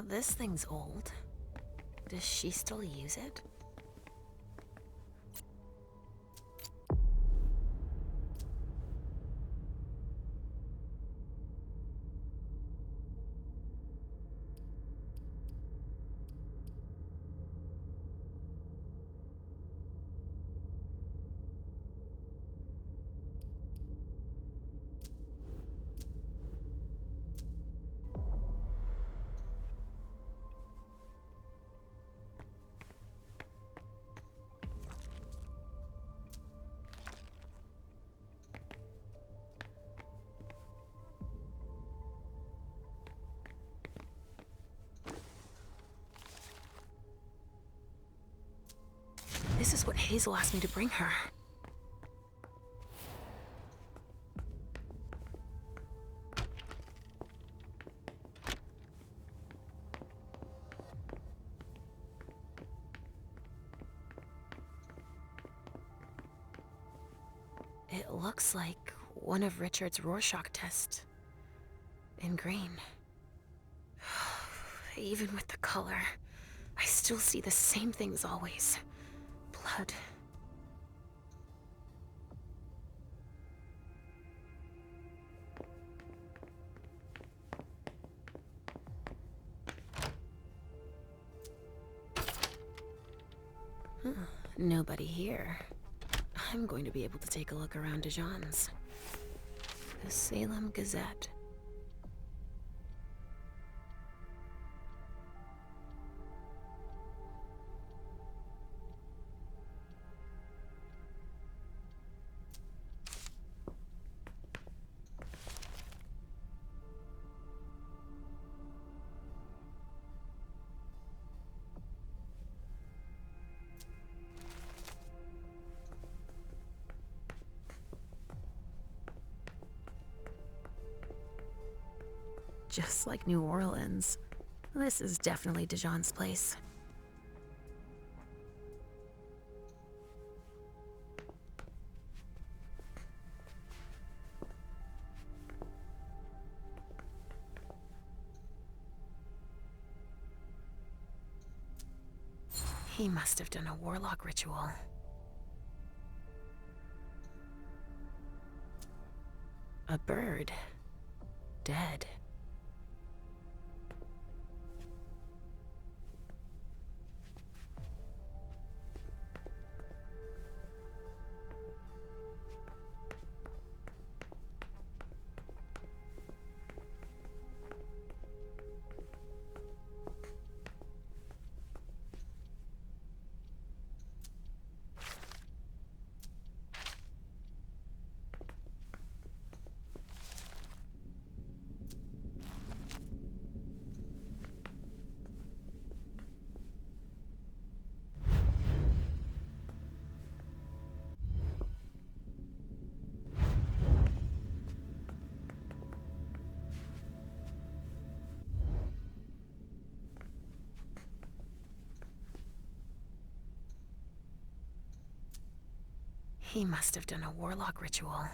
This thing's old. Does she still use it? This is what Hazel asked me to bring her. It looks like one of Richard's Rorschach tests. In green. Even with the color, I still see the same things always. Blood. Nobody here. I'm going to be able to take a look around Dijon's. The Salem Gazette. Just like New Orleans. This is definitely Dijon's place. He must have done a warlock ritual. A bird. Dead. He must have done a warlock ritual.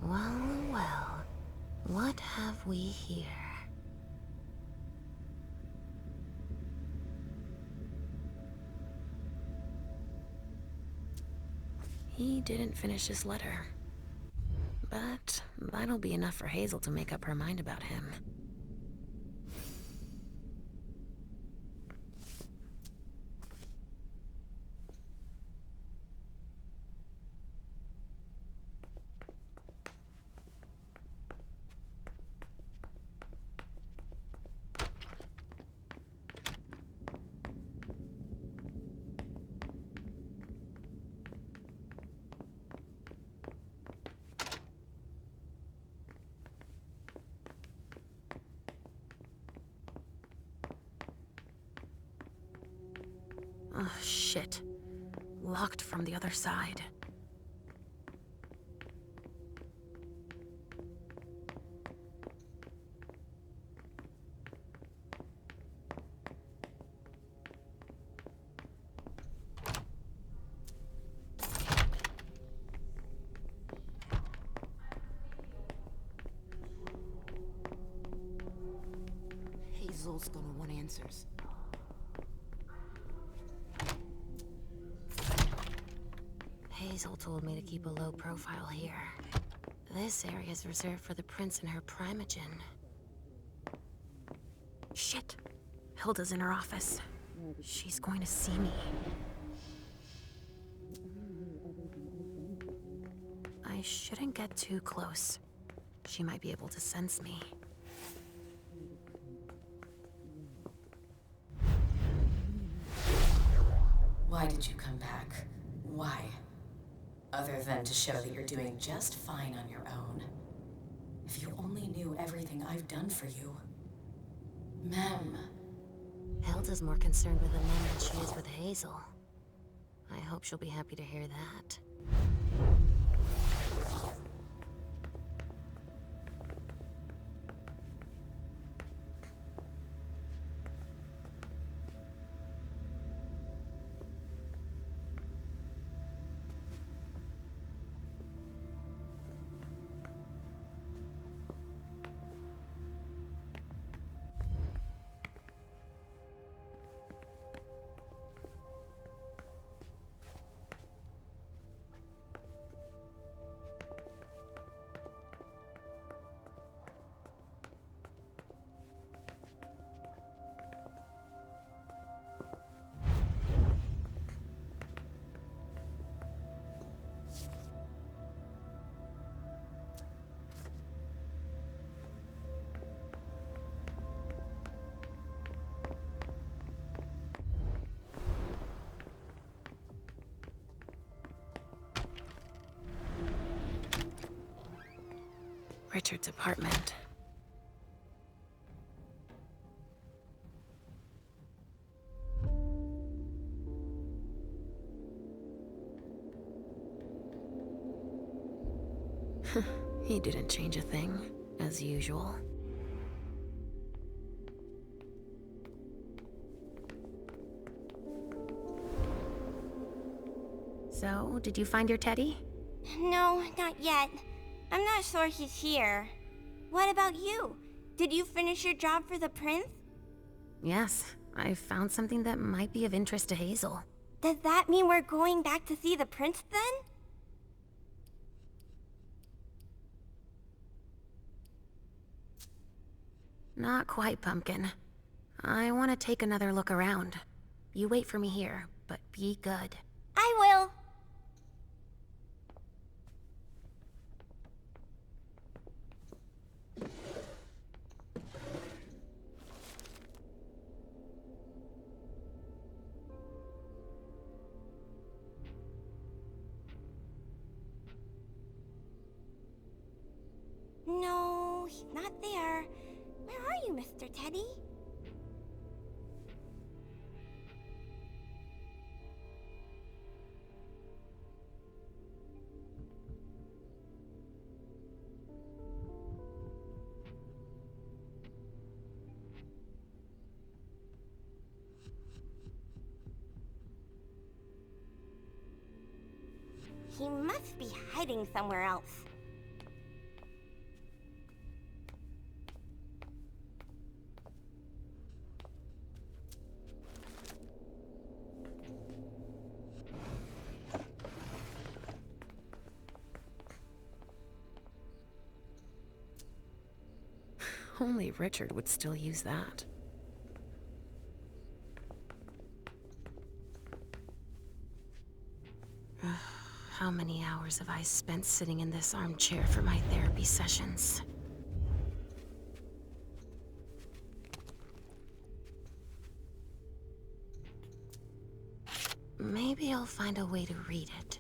Well, what have we here? He didn't finish his letter. But that'll be enough for Hazel to make up her mind about him. Oh, shit. Locked from the other side. Hazel's gonna want answers. Hazel told me to keep a low profile here. This area is reserved for the prince and her Primogen. Shit! Hilda's in her office. She's going to see me. I shouldn't get too close. She might be able to sense me. Why did you come back? Why? Other than to show that you're doing just fine on your own. If you only knew everything I've done for you. Ma'am. Hilda's more concerned with the men than she is with Hazel. I hope she'll be happy to hear that. Richard's apartment. He didn't change a thing, as usual. So, did you find your teddy? No, not yet. I'm not sure he's here. What about you? Did you finish your job for the prince? Yes, I found something that might be of interest to Hazel. Does that mean we're going back to see the prince then? Not quite, Pumpkin. I want to take another look around. You wait for me here, but be good. I will. No, he's not there. Where are you, Mr. Teddy? He must be hiding somewhere else. Only Richard would still use that. How many hours have I spent sitting in this armchair for my therapy sessions? Maybe I'll find a way to read it.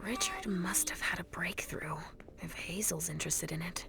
Richard must have had a breakthrough, if Hazel's interested in it.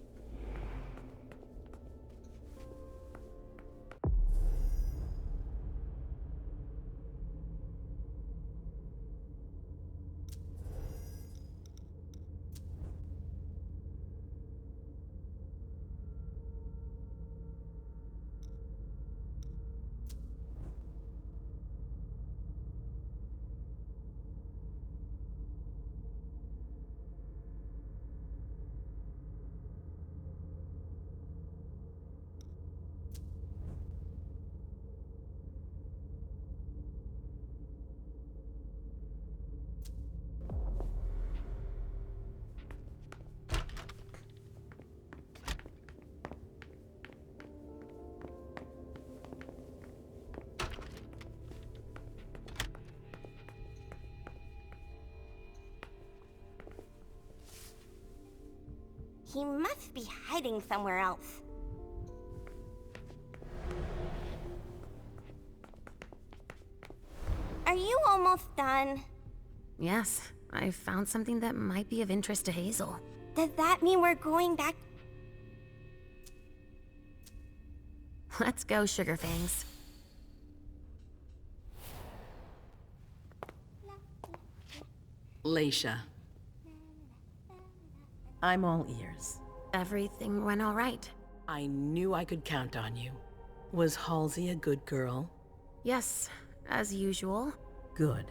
He must be hiding somewhere else. Are you almost done? Yes, I found something that might be of interest to Hazel. Does that mean we're going back? Let's go, Sugarfangs. Leysha. I'm all ears. Everything went all right. I knew I could count on you. Was Halsey a good girl? Yes, as usual. Good.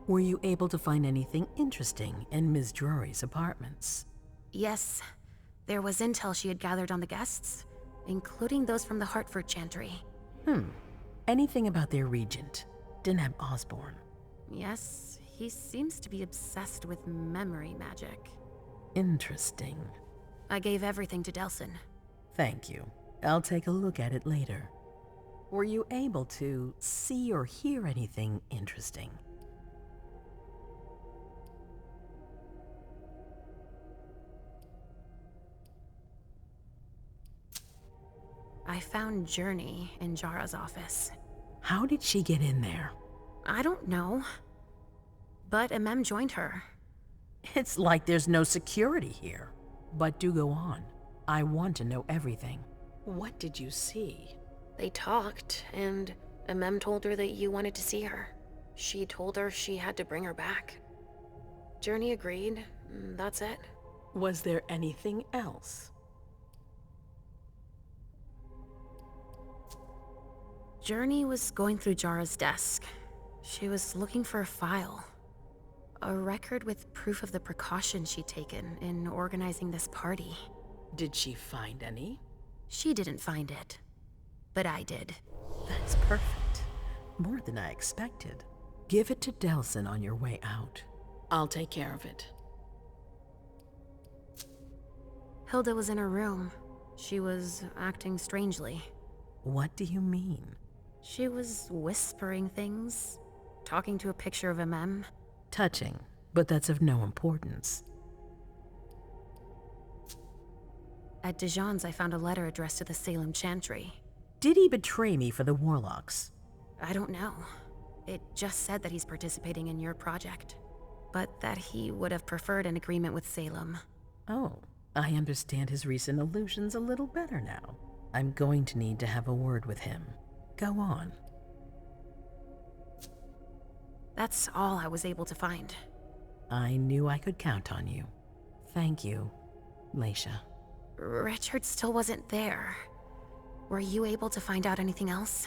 Were you able to find anything interesting in Ms. Drury's apartments? Yes, there was intel she had gathered on the guests, including those from the Hartford Chantry. Anything about their regent, Deneb Osborne? Yes, he seems to be obsessed with memory magic. Interesting. I gave everything to Delsin. Thank you. I'll take a look at it later. Were you able to see or hear anything interesting? I found Journey in Jara's office. How did she get in there? I don't know, but MM joined her. It's like there's no security here. But do go on. I want to know everything. What did you see? They talked, and MM told her that you wanted to see her. She told her she had to bring her back. Journey agreed. That's it. Was there anything else? Journey was going through Jara's desk. She was looking for a file. A record with proof of the precautions she'd taken in organizing this party. Did she find any? She didn't find it, but I did. That's perfect. More than I expected. Give it to Delsin on your way out. I'll take care of it. Hilda was in her room. She was acting strangely. What do you mean? She was whispering things, talking to a picture of MM. Touching, but that's of no importance. At Dijon's, I found a letter addressed to the Salem Chantry. Did he betray me for the Warlocks? I don't know. It just said that he's participating in your project, but that he would have preferred an agreement with Salem. Oh, I understand his recent allusions a little better now. I'm going to need to have a word with him. Go on. That's all I was able to find. I knew I could count on you. Thank you, Leysha. Richard still wasn't there. Were you able to find out anything else?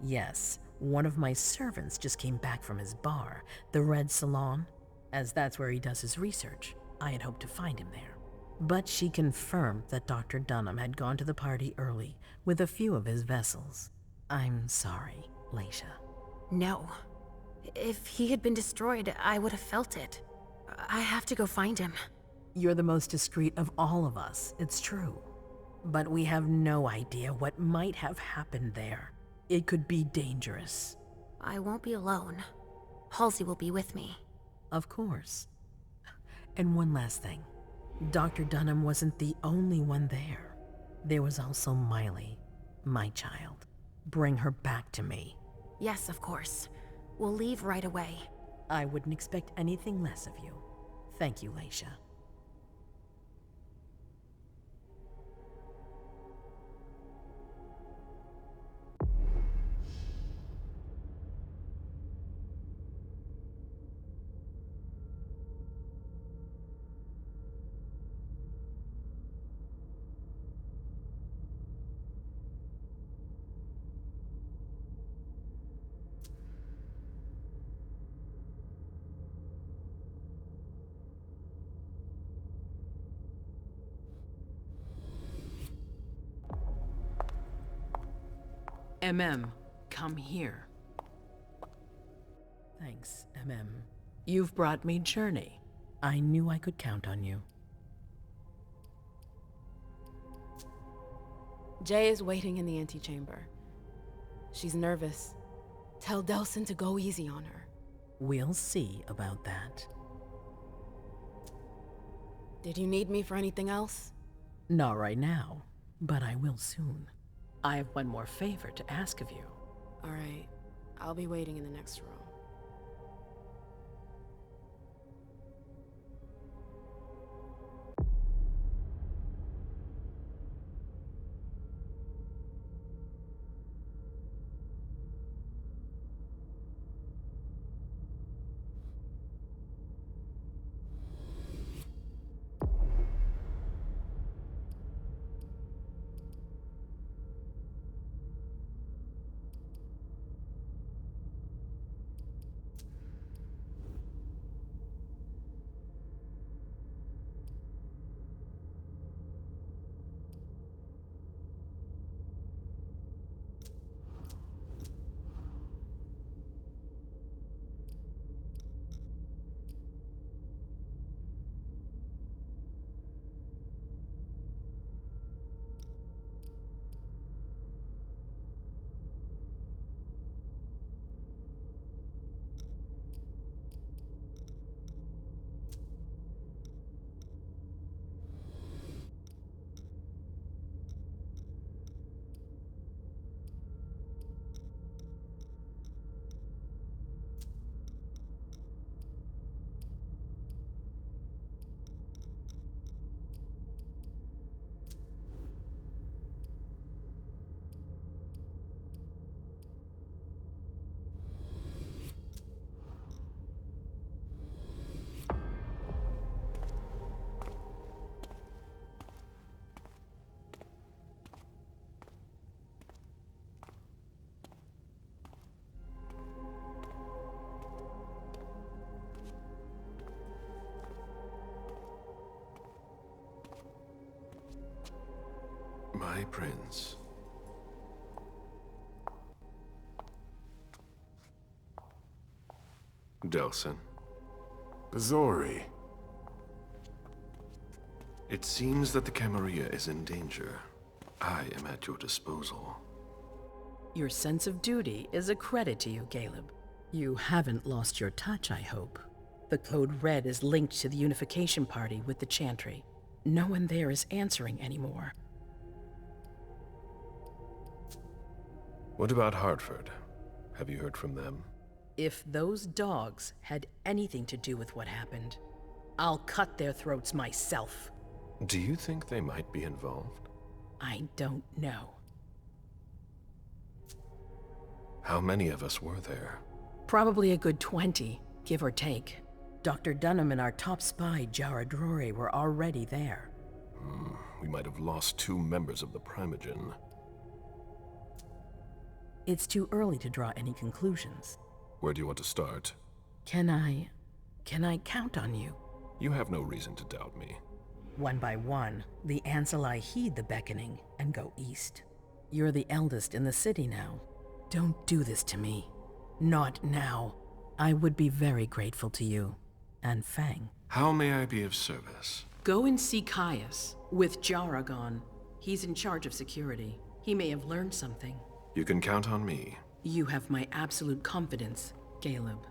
Yes, one of my servants just came back from his bar, the Red Salon, as that's where he does his research. I had hoped to find him there. But she confirmed that Dr. Dunham had gone to the party early with a few of his vessels. I'm sorry, Leysha. No. If he had been destroyed, I would have felt it. I have to go find him. You're the most discreet of all of us, it's true. But we have no idea what might have happened there. It could be dangerous. I won't be alone. Halsey will be with me. Of course. And one last thing. Dr. Dunham wasn't the only one there. There was also Miley, my child. Bring her back to me. Yes, of course. We'll leave right away. I wouldn't expect anything less of you. Thank you, Leysha. Come here. Thanks, MM. You've brought me Journey. I knew I could count on you. Jay is waiting in the antechamber. She's nervous. Tell Delsin to go easy on her. We'll see about that. Did you need me for anything else? Not right now, but I will soon. I have one more favor to ask of you. All right. I'll be waiting in the next room. My prince. Delsin. Zori. It seems that the Camarilla is in danger. I am at your disposal. Your sense of duty is a credit to you, Caleb. You haven't lost your touch, I hope. The code red is linked to the unification party with the Chantry. No one there is answering anymore. What about Hartford? Have you heard from them? If those dogs had anything to do with what happened, I'll cut their throats myself. Do you think they might be involved? I don't know. How many of us were there? Probably a good 20, give or take. Dr. Dunham and our top spy, Jara Drory, were already there. We might have lost 2 members of the Primogen. It's too early to draw any conclusions. Where do you want to start? Can I count on you? You have no reason to doubt me. One by one, the Ancillai heed the beckoning and go east. You're the eldest in the city now. Don't do this to me. Not now. I would be very grateful to you. And Fang. How may I be of service? Go and see Caius with Jaragon. He's in charge of security. He may have learned something. You can count on me. You have my absolute confidence, Caleb.